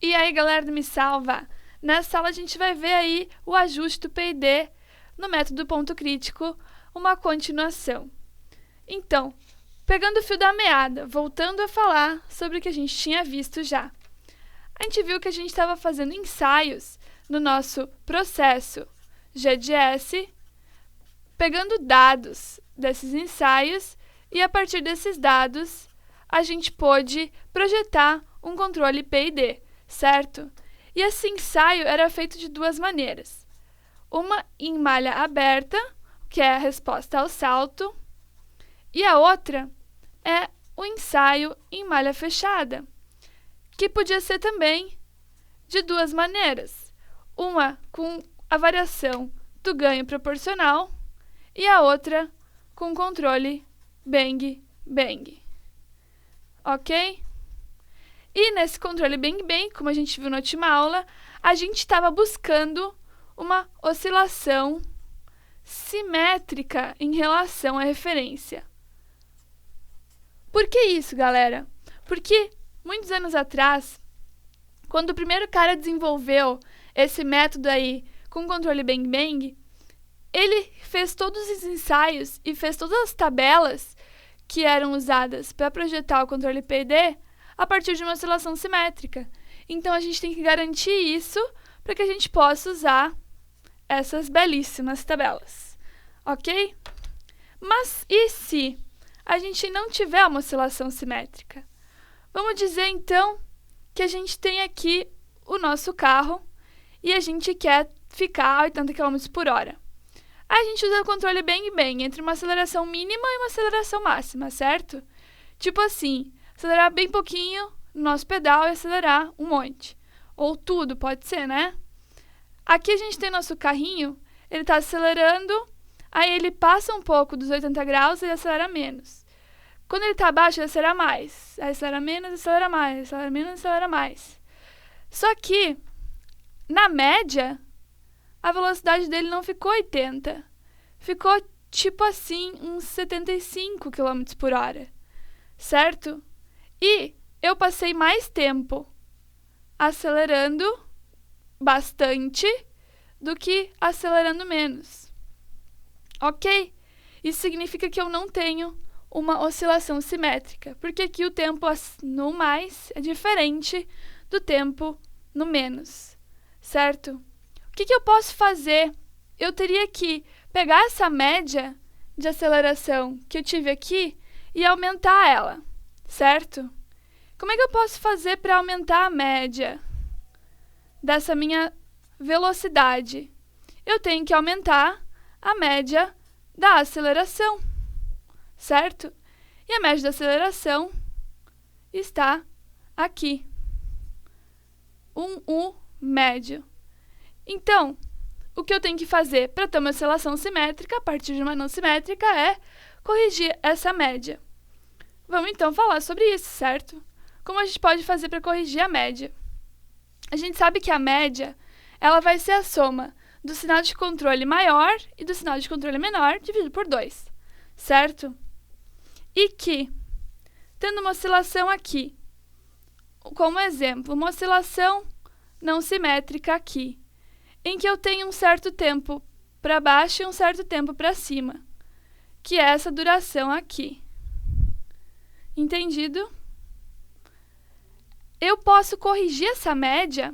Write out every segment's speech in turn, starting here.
E aí, galera do Me Salva? Nessa aula a gente vai ver aí o ajuste do P&D no método ponto crítico, uma continuação. Então, pegando o fio da meada, voltando a falar sobre o que a gente tinha visto já. A gente viu que a gente estava fazendo ensaios no nosso processo GDS, pegando dados desses ensaios e a partir desses dados a gente pôde projetar um controle P&D, certo? E esse ensaio era feito de duas maneiras. Uma em malha aberta, que é a resposta ao salto, e a outra é o ensaio em malha fechada, que podia ser também de duas maneiras. Uma com a variação do ganho proporcional e a outra com controle bang-bang. Ok? E nesse controle bang-bang, como a gente viu na última aula, a gente estava buscando uma oscilação simétrica em relação à referência. Por que isso, galera? Porque muitos anos atrás, quando o primeiro cara desenvolveu esse método aí com controle bang-bang, ele fez todos os ensaios e fez todas as tabelas que eram usadas para projetar o controle P&D a partir de uma oscilação simétrica. Então a gente tem que garantir isso para que a gente possa usar essas belíssimas tabelas, ok? Mas e se a gente não tiver uma oscilação simétrica? Vamos dizer então que a gente tem aqui o nosso carro e a gente quer ficar a 80 km por hora. A gente usa o controle bang-bang entre uma aceleração mínima e uma aceleração máxima, certo? Tipo assim, acelerar bem pouquinho no nosso pedal e acelerar um monte. Ou tudo, pode ser, né? Aqui a gente tem nosso carrinho, ele está acelerando, aí ele passa um pouco dos 80 graus e acelera menos. Quando ele está abaixo, ele acelera mais. Aí acelera menos, acelera mais, acelera menos, acelera mais. Só que, na média, a velocidade dele não ficou 80. Ficou, tipo assim, uns 75 km por hora. Certo? E eu passei mais tempo acelerando bastante do que acelerando menos. Ok? Isso significa que eu não tenho uma oscilação simétrica, porque aqui o tempo no mais é diferente do tempo no menos. Certo? O que eu posso fazer? Eu teria que pegar essa média de aceleração que eu tive aqui e aumentar ela, certo? Como é que eu posso fazer para aumentar a média dessa minha velocidade? Eu tenho que aumentar a média da aceleração, certo? E a média da aceleração está aqui. Um U médio. Então, o que eu tenho que fazer para ter uma oscilação simétrica a partir de uma não simétrica é corrigir essa média. Vamos então falar sobre isso, certo? Como a gente pode fazer para corrigir a média? A gente sabe que a média ela vai ser a soma do sinal de controle maior e do sinal de controle menor dividido por 2, certo? E que, tendo uma oscilação aqui, como exemplo, uma oscilação não simétrica aqui, em que eu tenho um certo tempo para baixo e um certo tempo para cima, que é essa duração aqui. Entendido? Eu posso corrigir essa média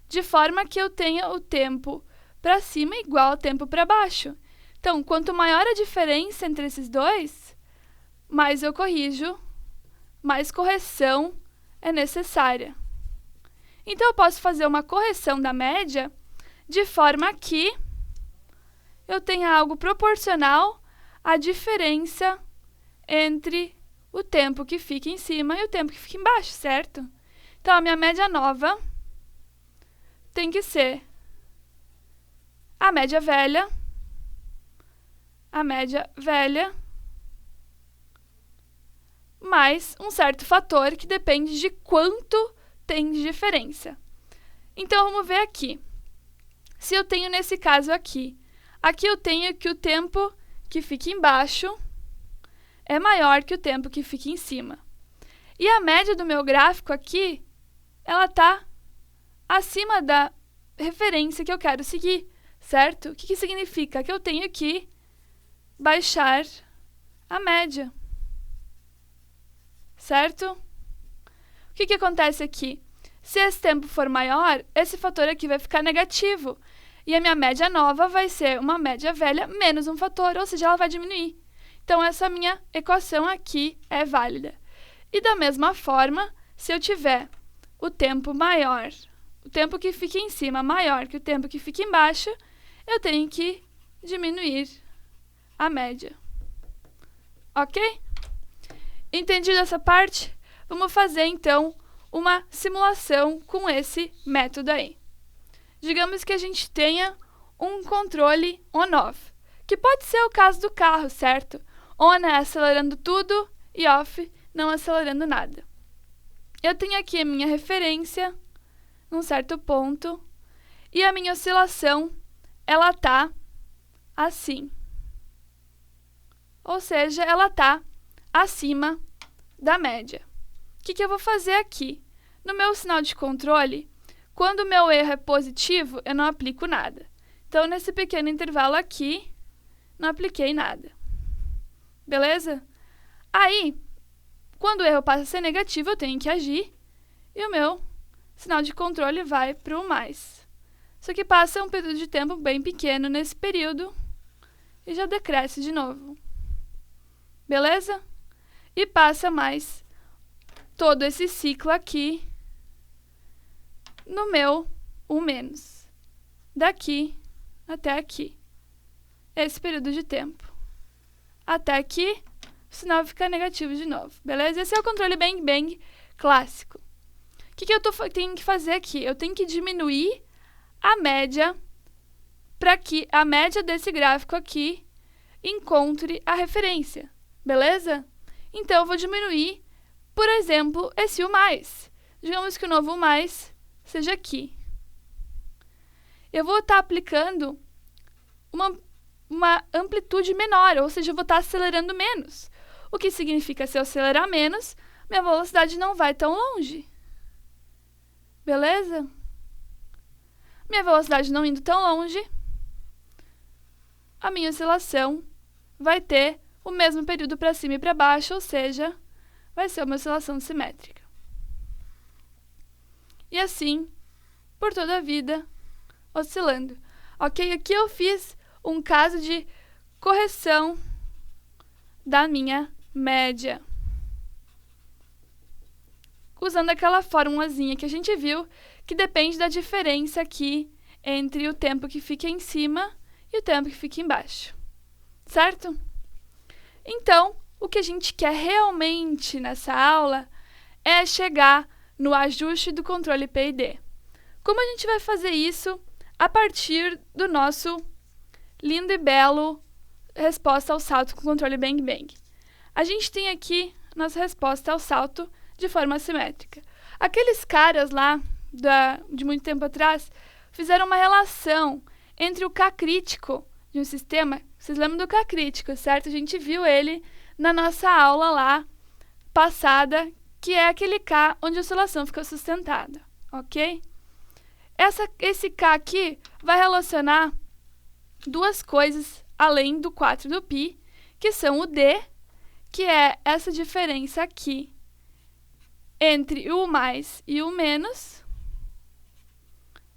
de forma que eu tenha o tempo para cima igual ao tempo para baixo. Então, quanto maior a diferença entre esses dois, mais eu corrijo, mais correção é necessária. Então, eu posso fazer uma correção da média de forma que eu tenha algo proporcional à diferença entre o tempo que fica em cima e o tempo que fica embaixo, certo? Então, a minha média nova tem que ser a média velha mais um certo fator que depende de quanto tem de diferença. Então, vamos ver aqui. Se eu tenho nesse caso aqui eu tenho que o tempo que fica embaixo é maior que o tempo que fica em cima. E a média do meu gráfico aqui, ela está acima da referência que eu quero seguir, certo? O que significa? Que eu tenho que baixar a média, certo? O que acontece aqui? Se esse tempo for maior, esse fator aqui vai ficar negativo. E a minha média nova vai ser uma média velha menos um fator, ou seja, ela vai diminuir. Então, essa minha equação aqui é válida. E da mesma forma, se eu tiver o tempo maior, o tempo que fica em cima maior que o tempo que fica embaixo, eu tenho que diminuir a média. Ok? Entendido essa parte? Vamos fazer, então, uma simulação com esse método aí. Digamos que a gente tenha um controle on-off, que pode ser o caso do carro, certo? On é acelerando tudo e off não acelerando nada. Eu tenho aqui a minha referência, num certo ponto, e a minha oscilação, ela tá assim. Ou seja, ela tá acima da média. O que eu vou fazer aqui? No meu sinal de controle, quando o meu erro é positivo, eu não aplico nada. Então, nesse pequeno intervalo aqui, não apliquei nada. Beleza? Aí, quando o erro passa a ser negativo, eu tenho que agir e o meu sinal de controle vai para o mais. Só que passa um período de tempo bem pequeno nesse período e já decresce de novo. Beleza? E passa mais todo esse ciclo aqui no meu o menos. Daqui até aqui. Esse período de tempo. Até aqui, o sinal fica negativo de novo. Beleza? Esse é o controle Bang Bang clássico. O que eu tenho que fazer aqui? Eu tenho que diminuir a média para que a média desse gráfico aqui encontre a referência. Beleza? Então, eu vou diminuir, por exemplo, esse U+. Digamos que o novo U+ seja aqui. Eu vou estar aplicando uma amplitude menor, ou seja, eu vou estar acelerando menos. O que significa, se eu acelerar menos, minha velocidade não vai tão longe. Beleza? Minha velocidade não indo tão longe, a minha oscilação vai ter o mesmo período para cima e para baixo, ou seja, vai ser uma oscilação simétrica. E assim, por toda a vida, oscilando. Ok? Aqui eu fiz um caso de correção da minha média. Usando aquela formulazinha que a gente viu, que depende da diferença aqui entre o tempo que fica em cima e o tempo que fica embaixo. Certo? Então, o que a gente quer realmente nessa aula é chegar no ajuste do controle PID. Como a gente vai fazer isso a partir do nosso lindo e belo resposta ao salto com controle Bang Bang? A gente tem aqui nossa resposta ao salto de forma assimétrica. Aqueles caras lá, de muito tempo atrás, fizeram uma relação entre o K crítico de um sistema. Vocês lembram do K crítico, certo? A gente viu ele na nossa aula lá passada, que é aquele K onde a oscilação fica sustentada, ok? Esse K aqui vai relacionar duas coisas além do 4 do π, que são o D, que é essa diferença aqui entre o mais e o menos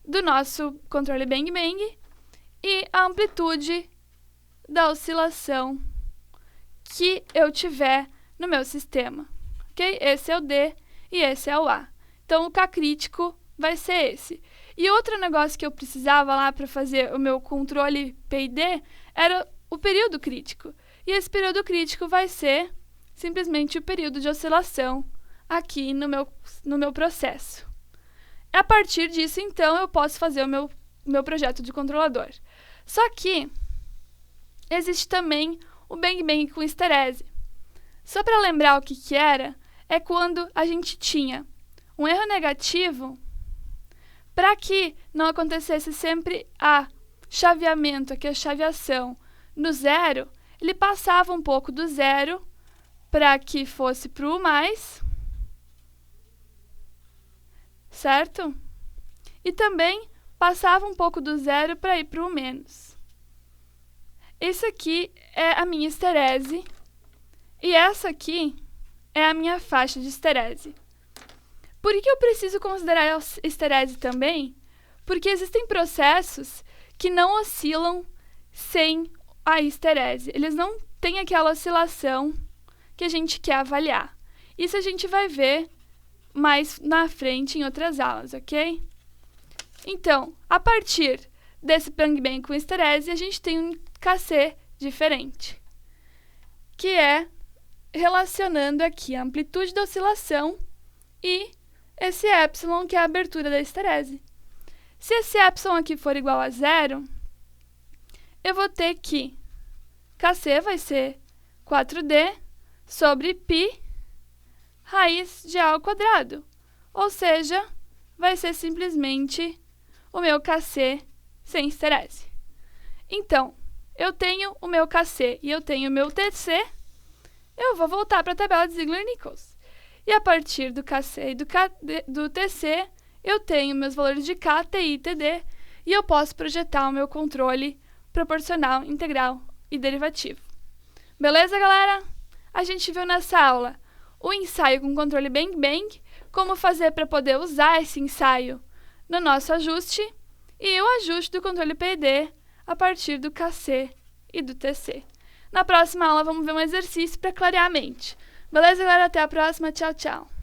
do nosso controle Bang Bang, e a amplitude da oscilação que eu tiver no meu sistema. Ok? Esse é o D e esse é o A. Então, o K crítico vai ser esse. E outro negócio que eu precisava lá para fazer o meu controle PID era o período crítico. E esse período crítico vai ser simplesmente o período de oscilação aqui no meu processo. A partir disso, então, eu posso fazer o meu projeto de controlador. Só que existe também o Bang Bang com esterese. Só para lembrar o que era, é quando a gente tinha um erro negativo. Para que não acontecesse sempre a chaveamento, aqui a chaveação no zero, ele passava um pouco do zero para que fosse para o mais, certo? e também passava um pouco do zero para ir para o menos. Esse aqui é a minha esterese e essa aqui é a minha faixa de esterese. Por que eu preciso considerar a esterese também? Porque existem processos que não oscilam sem a esterese. Eles não têm aquela oscilação que a gente quer avaliar. Isso a gente vai ver mais na frente em outras aulas, ok? Então, a partir desse gangbang com esterese, a gente tem um KC diferente, que é relacionando aqui a amplitude da oscilação e esse epsilon, que é a abertura da esterese. Se esse epsilon aqui for igual a zero, eu vou ter que KC vai ser 4D sobre π raiz de A ao quadrado. Ou seja, vai ser simplesmente o meu KC sem esterese. Então, eu tenho o meu KC e eu tenho o meu TC, eu vou voltar para a tabela de Ziegler-Nichols. E a partir do KC e do TC, eu tenho meus valores de K, TI e TD, e eu posso projetar o meu controle proporcional, integral e derivativo. Beleza, galera? A gente viu nessa aula o ensaio com controle bang-bang, como fazer para poder usar esse ensaio no nosso ajuste, e o ajuste do controle PID a partir do KC e do TC. Na próxima aula vamos ver um exercício para clarear a mente. Beleza, galera? Até a próxima. Tchau, tchau.